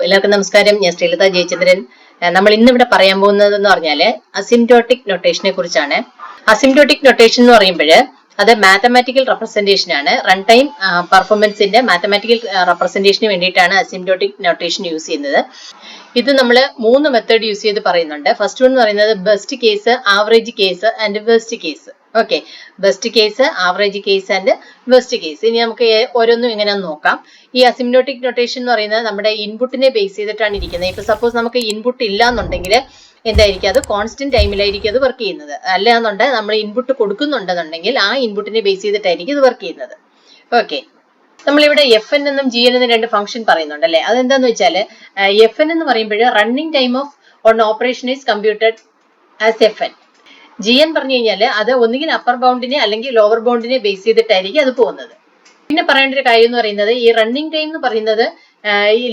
എല്ലാവർക്കും നമസ്കാരം. ഞാൻ Sreelatha Jayachandran. നമ്മൾ ഇന്ന് ഇവിടെ പറയാൻ പോകുന്നതെന്ന് പറഞ്ഞാൽ അസിംപ്റ്റോട്ടിക് നൊട്ടേഷനെ കുറിച്ചാണ്. അസിംപ്റ്റോട്ടിക് നൊട്ടേഷൻ എന്ന് പറയുമ്പോൾ അത് മാത്തമാറ്റിക്കൽ റെപ്രസെന്റേഷൻ ആണ്. റൺ ടൈം പെർഫോമൻസിന്റെ മാത്തമാറ്റിക്കൽ റെപ്രസെന്റേഷന് വേണ്ടിയിട്ടാണ് അസിംപ്റ്റോട്ടിക് നൊട്ടേഷൻ യൂസ് ചെയ്യുന്നത്. ഇത് നമ്മൾ 3 മെത്തേഡ് യൂസ് ചെയ്ത് പറയുന്നുണ്ട്. ഫസ്റ്റ് വൺ എന്ന് പറയുന്നത് best case, average case and west case. Okay, best case, average case and west case. ഇനി നമുക്ക് ഓരോന്നും എങ്ങനെയാന്ന് നോക്കാം. ഈ അസിംപ്റ്റോട്ടിക് നൊട്ടേഷൻ എന്ന് പറയുന്നത് നമ്മുടെ ഇൻപുട്ടിനെ ബേസ് ചെയ്തിട്ടാണ് ഇരിക്കുന്നത്. ഇപ്പൊ സപ്പോസ് നമുക്ക് ഇൻപുട്ട് ഇല്ല എന്നുണ്ടെങ്കിൽ എന്തായിരിക്കും, അത് കോൺസ്റ്റന്റ് ടൈമിലായിരിക്കും അത് വർക്ക് ചെയ്യുന്നത്. അല്ല എന്നുണ്ടെങ്കിൽ നമ്മൾ ഇൻപുട്ട് കൊടുക്കുന്നുണ്ടെന്നുണ്ടെങ്കിൽ ആ ഇൻപുട്ടിനെ ബേസ് ചെയ്തിട്ടായിരിക്കും ഇത് വർക്ക് ചെയ്യുന്നത്. ഓക്കെ, നമ്മളിവിടെ എഫ് എൻ എന്നും ജി എൻ എന്നും രണ്ട് ഫംഗ്ഷൻ പറയുന്നുണ്ട് അല്ലെ. അതെന്താന്ന് വെച്ചാൽ എഫ് എൻ എന്ന് പറയുമ്പോൾ running time of on operation is computed as F N. G N പറഞ്ഞു കഴിഞ്ഞാൽ അത് ഒന്നുകിൽ അപ്പർ ബൗണ്ടിനെ അല്ലെങ്കിൽ ലോവർ ബൗണ്ടിനെ ബേസ് ചെയ്തിട്ടായിരിക്കും അത് പോകുന്നത്. പിന്നെ പറയേണ്ട ഒരു കാര്യം എന്ന് പറയുന്നത് ഈ റണ്ണിങ് ടൈം എന്ന് പറയുന്നത്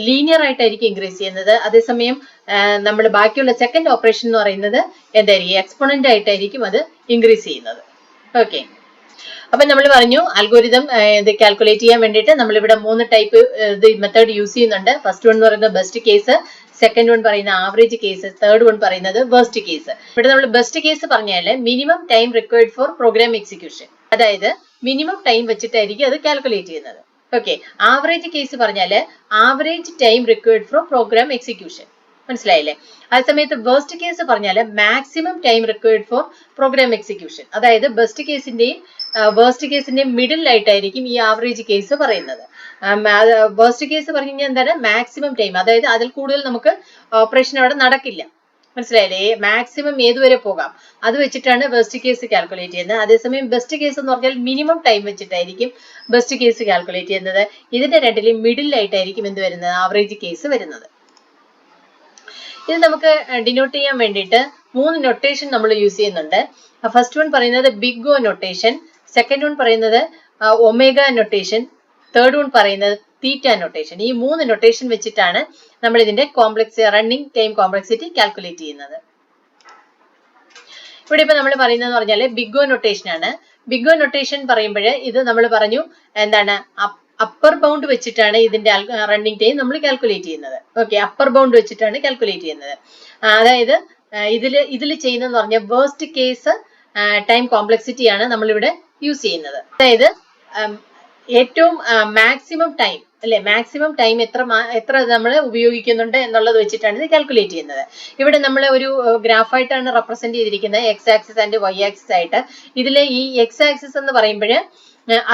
ലീനിയർ ആയിട്ടായിരിക്കും ഇൻക്രീസ് ചെയ്യുന്നത്. അതേസമയം നമ്മൾ ബാക്കിയുള്ള സെക്കൻഡ് ഓപ്പറേഷൻ എന്ന് പറയുന്നത് എന്തായിരിക്കും, എക്സ്പോണന്റ് ആയിട്ടായിരിക്കും അത് ഇൻക്രീസ് ചെയ്യുന്നത്. ഓക്കെ, അപ്പൊ നമ്മൾ പറഞ്ഞു അൽഗോരിതം ഇത് കാൽക്കുലേറ്റ് ചെയ്യാൻ വേണ്ടിയിട്ട് നമ്മളിവിടെ 3 ടൈപ്പ് മെത്തേഡ് യൂസ് ചെയ്യുന്നുണ്ട്. ഫസ്റ്റ് വൺ എന്ന് പറയുന്നത് ബെസ്റ്റ് കേസ്, സെക്കൻഡ് വൺ പറയുന്ന ആവറേജ് കേസ്, തേർഡ് വൺ പറയുന്നത് വേസ്റ്റ് കേസ്. ഇവിടെ നമ്മൾ ബെസ്റ്റ് കേസ് പറഞ്ഞാൽ minimum time required for program execution, അതായത് മിനിമം ടൈം വെച്ചിട്ടായിരിക്കും അത് കാൽക്കുലേറ്റ് ചെയ്യുന്നത്. ഓക്കെ, ആവറേജ് കേസ് പറഞ്ഞാൽ average time required for program execution. മനസ്സിലായില്ലേ? അതേസമയത്ത് വേസ്റ്റ് കേസ് പറഞ്ഞാൽ maximum time required for program execution. അതായത് ബെസ്റ്റ് കേസിന്റെയും വേസ്റ്റ് കേസിന്റെയും മിഡിൽ ആയിട്ടായിരിക്കും ഈ ആവറേജ് കേസ് പറയുന്നത്. വേസ്റ്റ് കേസ് പറഞ്ഞു കഴിഞ്ഞാൽ എന്താണ്, മാക്സിമം ടൈം, അതായത് അതിൽ കൂടുതൽ നമുക്ക് ഓപ്പറേഷൻ അവിടെ നടക്കില്ല. മനസ്സിലായില്ലേ? മാക്സിമം ഏതുവരെ പോകാം അത് വെച്ചിട്ടാണ് ബെസ്റ്റ് കേസ് കാൽക്കുലേറ്റ് ചെയ്യുന്നത്. അതേസമയം ബെസ്റ്റ് കേസ് എന്ന് പറഞ്ഞാൽ മിനിമം ടൈം വെച്ചിട്ടായിരിക്കും ബെസ്റ്റ് കേസ് കാൽക്കുലേറ്റ് ചെയ്യുന്നത്. ഇതിന്റെ രണ്ടിലും മിഡിൽ ആയിട്ടായിരിക്കും എന്ത് വരുന്നത്, ആവറേജ് കേസ് വരുന്നത്. ഇത് നമുക്ക് ഡിനോട്ട് ചെയ്യാൻ വേണ്ടിയിട്ട് 3 നൊട്ടേഷൻ നമ്മൾ യൂസ് ചെയ്യുന്നുണ്ട്. ഫസ്റ്റ് വൺ പറയുന്നത് big O notation, second one പറയുന്നത് ഒമേഗ നൊട്ടേഷൻ, തേർഡ് വൺ പറയുന്നത് തീറ്റ നൊട്ടേഷൻ. ഈ 3 നൊട്ടേഷൻ വെച്ചിട്ടാണ് നമ്മൾ ഇതിന്റെ റണ്ണിങ് ടൈം കോംപ്ലക്സിറ്റി കാൽക്കുലേറ്റ് ചെയ്യുന്നത്. ഇവിടെ ഇപ്പൊ നമ്മൾ പറയുന്നത് പറഞ്ഞാൽ ബിഗ് ഒ നൊട്ടേഷൻ ആണ്. ബിഗ് ഒ നൊട്ടേഷൻ പറയുമ്പോൾ ഇത് നമ്മൾ പറഞ്ഞു എന്താണ്, അപ്പർ ബൗണ്ട് വെച്ചിട്ടാണ് ഇതിന്റെ റണ്ണിങ് ടൈം നമ്മൾ കാൽക്കുലേറ്റ് ചെയ്യുന്നത്. ഓക്കെ, അപ്പർ ബൗണ്ട് വെച്ചിട്ടാണ് കാൽക്കുലേറ്റ് ചെയ്യുന്നത്. അതായത് ഇതിൽ ചെയ്യുന്നതെന്ന് പറഞ്ഞാൽ വേസ്റ്റ് കേസ് ടൈം കോംപ്ലക്സിറ്റി ആണ് നമ്മളിവിടെ യൂസ് ചെയ്യുന്നത്. അതായത് ഏറ്റവും മാക്സിമം ടൈം അല്ലെ, മാക്സിമം ടൈം എത്ര നമ്മൾ ഉപയോഗിക്കുന്നുണ്ട് എന്നുള്ളത് വെച്ചിട്ടാണ് ഇത് കാൽക്കുലേറ്റ് ചെയ്യുന്നത്. ഇവിടെ നമ്മൾ ഒരു ഗ്രാഫായിട്ടാണ് റെപ്രസെന്റ് ചെയ്തിരിക്കുന്നത്, X axis and Y axis ആയിട്ട്. ഇതിലെ ഈ എക്സ് ആക്സിസ് എന്ന് പറയുമ്പോൾ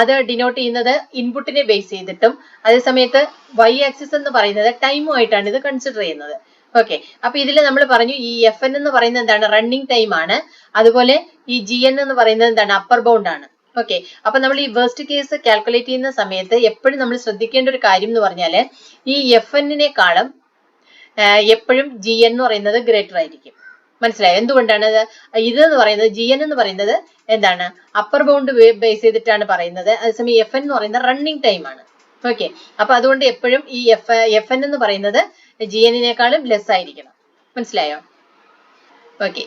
അത് ഡിനോട്ട് ചെയ്യുന്നത് ഇൻപുട്ടിനെ ബേസ് ചെയ്തിട്ടും, അതേസമയത്ത് വൈ ആക്സിസ് എന്ന് പറയുന്നത് ടൈമുമായിട്ടാണ് ഇത് കൺസിഡർ ചെയ്യുന്നത്. ഓക്കെ, അപ്പൊ ഇതിൽ നമ്മൾ പറഞ്ഞു ഈ എഫ് എൻ എന്ന് പറയുന്നത് എന്താണ്, റണ്ണിങ് ടൈം ആണ്. അതുപോലെ ഈ ജി എൻ എന്ന് പറയുന്നത് എന്താണ്, അപ്പർ ബൗണ്ട് ആണ്. ഓക്കെ, അപ്പൊ നമ്മൾ ഈ വേസ്റ്റ് കേസ് കാൽക്കുലേറ്റ് ചെയ്യുന്ന സമയത്ത് എപ്പോഴും നമ്മൾ ശ്രദ്ധിക്കേണ്ട ഒരു കാര്യം എന്ന് പറഞ്ഞാൽ ഈ എഫ് എന്നിനേക്കാളും എപ്പോഴും ജി എൻ എന്ന് പറയുന്നത് ഗ്രേറ്റർ ആയിരിക്കും. മനസ്സിലായോ? എന്തുകൊണ്ടാണ് ഇതെന്ന് പറയുന്നത്, ജി എൻ എന്ന് പറയുന്നത് എന്താണ്, അപ്പർ ബൗണ്ട് ബേസ് ചെയ്തിട്ടാണ് പറയുന്നത്. അതേസമയം എഫ് എൻ എന്ന് പറയുന്നത് റണ്ണിങ് ടൈം ആണ്. ഓക്കെ, അപ്പൊ അതുകൊണ്ട് എപ്പോഴും ഈ എഫ് എൻ എന്ന് പറയുന്നത് ജി എന്നിനേക്കാളും ലെസ് ആയിരിക്കണം. മനസ്സിലായോ? ഓക്കെ,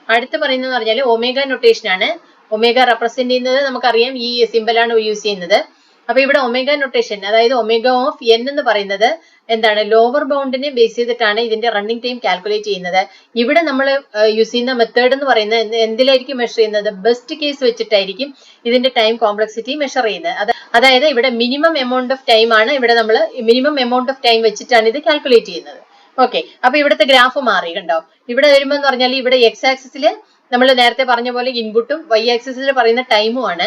അടുത്ത് പറയുന്നത് പറഞ്ഞാൽ ഒമേഗ നൊട്ടേഷൻ ആണ്. ഒമേഗ റെപ്രസെന്റ് ചെയ്യുന്നത് നമുക്കറിയാം, ഈ സിമ്പലാണ് യൂസ് ചെയ്യുന്നത്. അപ്പൊ ഇവിടെ ഒമേഗ നൊട്ടേഷൻ, അതായത് ഒമേഗ ഓഫ് എൻ എന്ന് പറയുന്നത് എന്താണ്, ലോവർ ബൗണ്ടിനെ ബേസ് ചെയ്തിട്ടാണ് ഇതിന്റെ റണ്ണിങ് ടൈം കാൽക്കുലേറ്റ് ചെയ്യുന്നത്. ഇവിടെ നമ്മൾ യൂസ് ചെയ്യുന്ന മെത്തേഡ് എന്ന് പറയുന്നത് എന്തിലായിരിക്കും മെഷർ ചെയ്യുന്നത്, ബെസ്റ്റ് കേസ് വെച്ചിട്ടായിരിക്കും ഇതിന്റെ ടൈം കോംപ്ലക്സിറ്റി മെഷർ ചെയ്യുന്നത്. അതായത് ഇവിടെ മിനിമം എമൗണ്ട് ഓഫ് ടൈം ആണ്, ഇവിടെ നമ്മൾ മിനിമം എമൗണ്ട് ഓഫ് ടൈം വെച്ചിട്ടാണ് ഇത് കാൽക്കുലേറ്റ് ചെയ്യുന്നത്. ഓക്കെ, അപ്പൊ ഇവിടുത്തെ ഗ്രാഫ് മാറി കണ്ടോ. ഇവിടെ വരുമ്പോ എന്ന് പറഞ്ഞാൽ ഇവിടെ എക്സ് ആക്സിസിൽ നമ്മൾ നേരത്തെ പറഞ്ഞ പോലെ ഇൻപുട്ടും വൈ ആക്സിസിൽ പറയുന്ന ടൈമും ആണ്.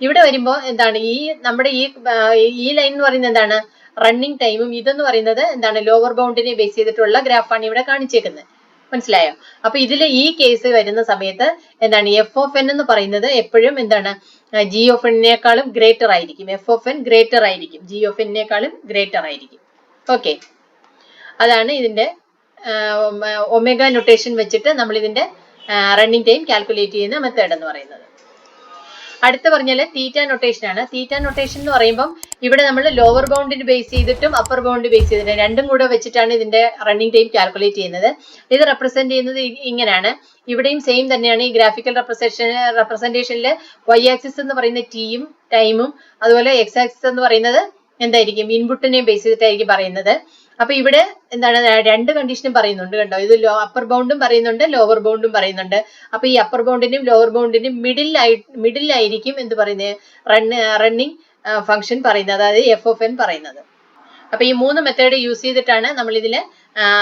ഇവിടെ വരുമ്പോൾ എന്താണ്, ഈ നമ്മുടെ ഈ ലൈൻ എന്ന് പറയുന്നത് എന്താണ്, റണ്ണിങ് ടൈമും. ഇതെന്ന് പറയുന്നത് എന്താണ്, ലോവർ ബൗണ്ടിനെ ബേസ് ചെയ്തിട്ടുള്ള ഗ്രാഫാണ് ഇവിടെ കാണിച്ചേക്കുന്നത്. മനസ്സിലായോ? അപ്പൊ ഇതിൽ ഈ കേസ് വരുന്ന സമയത്ത് എന്താണ്, എഫ് ഓഫ് എൻ എന്ന് പറയുന്നത് എപ്പോഴും എന്താണ്, ജി ഓഫ് എന്നിനേക്കാളും ഗ്രേറ്റർ ആയിരിക്കും. എഫ് ഓഫ് എൻ ഗ്രേറ്റർ ആയിരിക്കും, ജി ഓഫ് എന്നിനേക്കാളും ഗ്രേറ്റർ ആയിരിക്കും. ഓക്കെ, അതാണ് ഇതിന്റെ ഒമേഗ നൊട്ടേഷൻ വെച്ചിട്ട് നമ്മൾ ഇതിന്റെ റണ്ണിങ് ടൈം കാൽക്കുലേറ്റ് ചെയ്യുന്ന മെത്തേഡ് എന്ന് പറയുന്നത്. അടുത്ത് പറഞ്ഞാൽ തീറ്റ നൊട്ടേഷൻ ആണ്. തീറ്റ നൊട്ടേഷൻ എന്ന് പറയുമ്പോൾ ഇവിടെ നമ്മൾ ലോവർ ബൗണ്ടിന് ബേസ് ചെയ്തിട്ടും അപ്പർ ബൗണ്ട് ബേസ് ചെയ്തിട്ടും രണ്ടും കൂടെ വെച്ചിട്ടാണ് ഇതിന്റെ റണ്ണിങ് ടൈം കാൽക്കുലേറ്റ് ചെയ്യുന്നത്. ഇത് റെപ്രസെന്റ് ചെയ്യുന്നത് ഇങ്ങനെയാണ്. ഇവിടെയും സെയിം തന്നെയാണ്. ഈ ഗ്രാഫിക്കൽ റെപ്രസെന്റേഷനിൽ വൈ ആക്സിസ് എന്ന് പറയുന്ന ടിയും ടൈമും, അതുപോലെ എക്സ് ആക്സിസ് എന്ന് പറയുന്നത് എന്തായിരിക്കും, ഇൻപുട്ടിനെ ബേസ് ചെയ്തിട്ടായിരിക്കും പറയുന്നത്. അപ്പൊ ഇവിടെ എന്താണ് രണ്ട് കണ്ടീഷനും പറയുന്നുണ്ട് കണ്ടോ. ഇത് അപ്പർ ബൗണ്ടും പറയുന്നുണ്ട്, ലോവർ ബൗണ്ടും പറയുന്നുണ്ട്. അപ്പൊ ഈ അപ്പർ ബൗണ്ടിനും ലോവർ ബൗണ്ടിനും മിഡിലായിരിക്കും എന്ത് പറയുന്നത്, റണ്ണിങ് ഫംഗ്ഷൻ പറയുന്നത്, അതായത് FON പറയുന്നത്. അപ്പൊ ഈ 3 മെത്തേഡ് യൂസ് ചെയ്തിട്ടാണ് നമ്മൾ ഇതിലെ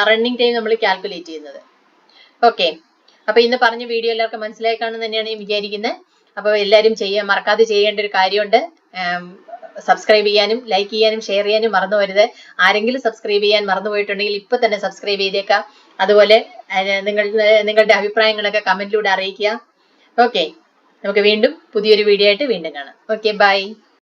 റണ്ണിങ് ടൈം നമ്മൾ കാൽക്കുലേറ്റ് ചെയ്യുന്നത്. ഓക്കെ, അപ്പൊ ഇന്ന് പറഞ്ഞ വീഡിയോ എല്ലാവർക്കും മനസ്സിലായി കാണുമെന്ന് തന്നെയാണ് ഞാൻ വിചാരിക്കുന്നത്. അപ്പൊ എല്ലാവരും മറക്കാതെ ചെയ്യേണ്ട ഒരു കാര്യമുണ്ട്. സബ്സ്ക്രൈബ് ചെയ്യാനും ലൈക്ക് ചെയ്യാനും ഷെയർ ചെയ്യാനും മറന്നു പോരുത്. ആരെങ്കിലും സബ്സ്ക്രൈബ് ചെയ്യാൻ മറന്നുപോയിട്ടുണ്ടെങ്കിൽ ഇപ്പൊ തന്നെ സബ്സ്ക്രൈബ് ചെയ്തേക്കാം. അതുപോലെ നിങ്ങളുടെ അഭിപ്രായങ്ങളൊക്കെ കമന്റിലൂടെ അറിയിക്കുക. ഓക്കെ, നമുക്ക് വീണ്ടും പുതിയൊരു വീഡിയോ ആയിട്ട് വീണ്ടും കാണാം. Okay, by.